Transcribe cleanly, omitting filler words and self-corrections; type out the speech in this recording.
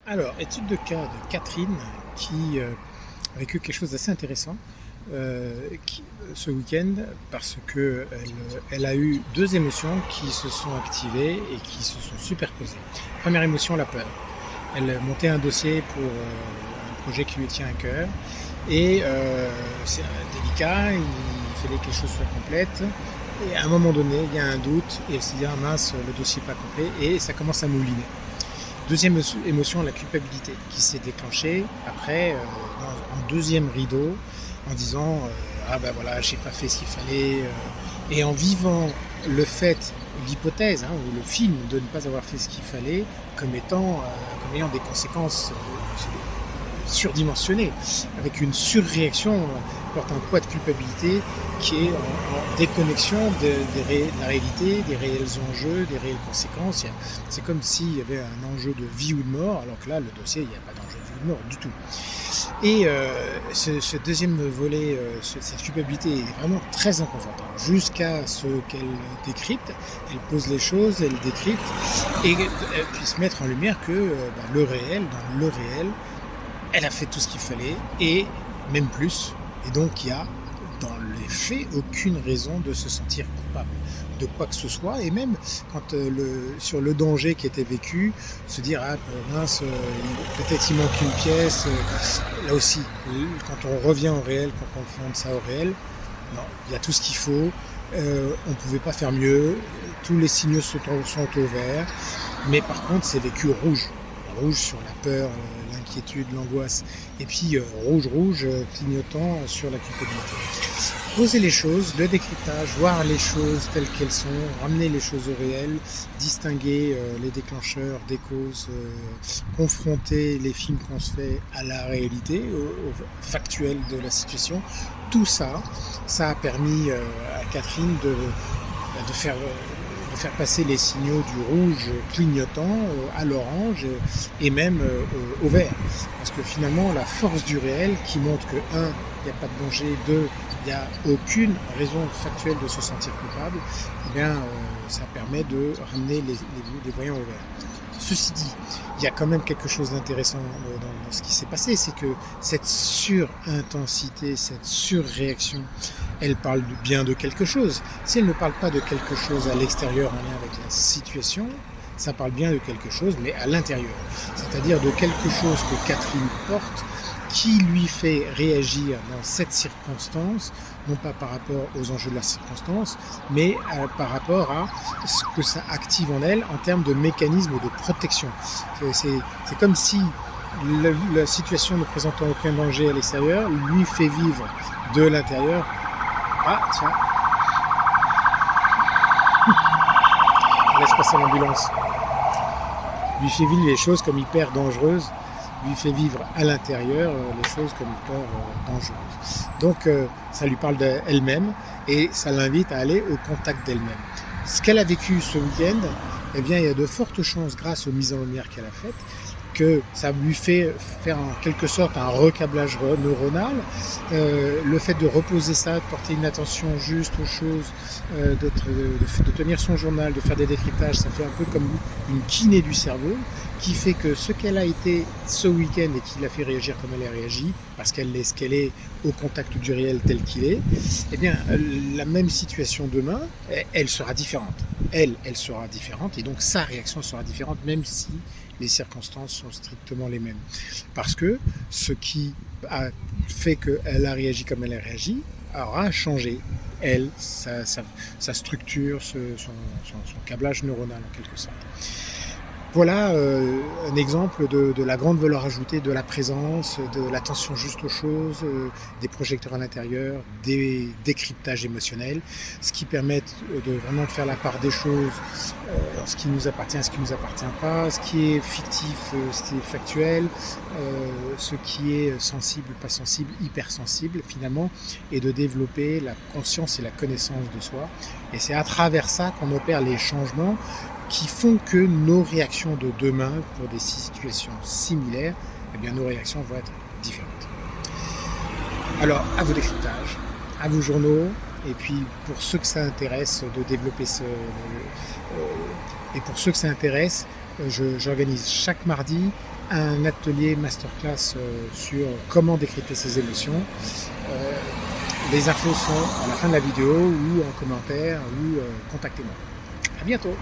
Alors, étude de cas de Catherine qui a vécu quelque chose d'assez intéressant ce week-end parce qu'elle a eu deux émotions qui se sont activées et qui se sont superposées. Première émotion, la peur. Elle montait un dossier pour un projet qui lui tient à cœur et c'est délicat, il fallait que les choses soient complètes. Et à un moment donné, il y a un doute et elle se dit ah mince, le dossier n'est pas complet et ça commence à mouliner. Deuxième émotion, la culpabilité qui s'est déclenchée après en deuxième rideau en disant ah ben voilà, j'ai pas fait ce qu'il fallait et en vivant le fait, l'hypothèse ou le film de ne pas avoir fait ce qu'il fallait comme ayant des conséquences surdimensionnées avec une surréaction porte un poids de culpabilité qui est en déconnexion de la réalité, des réels enjeux, des réelles conséquences. C'est comme s'il y avait un enjeu de vie ou de mort, alors que là, le dossier, il n'y a pas d'enjeu de vie ou de mort du tout. Et ce deuxième volet, cette culpabilité est vraiment très inconfortable, jusqu'à ce qu'elle décrypte, elle pose les choses, elle décrypte, et elle puisse mettre en lumière que dans le réel, elle a fait tout ce qu'il fallait, et même plus. Et donc il y a dans les faits aucune raison de se sentir coupable de quoi que ce soit, et même quand sur le danger qui était vécu, se dire ah mince, peut-être il manque une pièce, là aussi, quand on revient au réel, quand on fonde ça au réel, non, il y a tout ce qu'il faut, on ne pouvait pas faire mieux, tous les signaux sont au vert, mais par contre c'est vécu rouge sur la peur, l'inquiétude, l'angoisse, et puis rouge, clignotant sur la culpabilité. Poser les choses, le décryptage, voir les choses telles qu'elles sont, ramener les choses au réel, distinguer les déclencheurs des causes, confronter les films qu'on se fait à la réalité, au factuel de la situation. Tout ça, ça a permis à Catherine de faire passer les signaux du rouge clignotant à l'orange et même au vert. Parce que finalement, la force du réel qui montre que 1, il n'y a pas de danger, 2, il n'y a aucune raison factuelle de se sentir coupable, eh bien, ça permet de ramener les voyants au vert. Ceci dit, il y a quand même quelque chose d'intéressant dans ce qui s'est passé, c'est que cette surintensité, cette surréaction, elle parle bien de quelque chose. Si elle ne parle pas de quelque chose à l'extérieur en lien avec la situation, ça parle bien de quelque chose, mais à l'intérieur. C'est-à-dire de quelque chose que Catherine porte, qui lui fait réagir dans cette circonstance, non pas par rapport aux enjeux de la circonstance, mais par rapport à ce que ça active en elle en termes de mécanisme de protection. C'est comme si la situation ne présentant aucun danger à l'extérieur lui fait vivre de l'intérieur. Ah tiens, laisse passer l'ambulance. Lui fait vivre les choses comme hyper dangereuses, lui fait vivre à l'intérieur les choses comme hyper dangereuses. Donc ça lui parle d'elle-même et ça l'invite à aller au contact d'elle-même. Ce qu'elle a vécu ce week-end, eh bien, il y a de fortes chances, grâce aux mises en lumière qu'elle a faites, que ça lui fait faire en quelque sorte un recablage neuronal. Le fait de reposer ça, de porter une attention juste aux choses, de tenir son journal, de faire des décryptages, ça fait un peu comme une kiné du cerveau qui fait que ce qu'elle a été ce week-end et qui l'a fait réagir comme elle a réagi, parce qu'elle est ce qu'elle est au contact du réel tel qu'il est, eh bien la même situation demain, elle sera différente. Elle sera différente et donc sa réaction sera différente, même si les circonstances sont strictement les mêmes. Parce que ce qui a fait qu'elle a réagi comme elle a réagi aura changé, elle, sa structure, son câblage neuronal en quelque sorte. Voilà un exemple de la grande valeur ajoutée de la présence, de l'attention juste aux choses, des projecteurs à l'intérieur, des décryptages émotionnels, ce qui permet de vraiment faire la part des choses, ce qui nous appartient, ce qui ne nous appartient pas, ce qui est fictif, ce qui est factuel, ce qui est sensible, pas sensible, hypersensible finalement, et de développer la conscience et la connaissance de soi. Et c'est à travers ça qu'on opère les changements qui font que nos réactions de demain, pour des situations similaires, eh bien nos réactions vont être différentes. Alors, à vos décryptages, à vos journaux, et puis pour ceux que ça intéresse de développer et pour ceux que ça intéresse, j'organise chaque mardi un atelier masterclass sur comment décrypter ses émotions. Les infos sont à la fin de la vidéo ou en commentaire ou contactez-moi. À bientôt.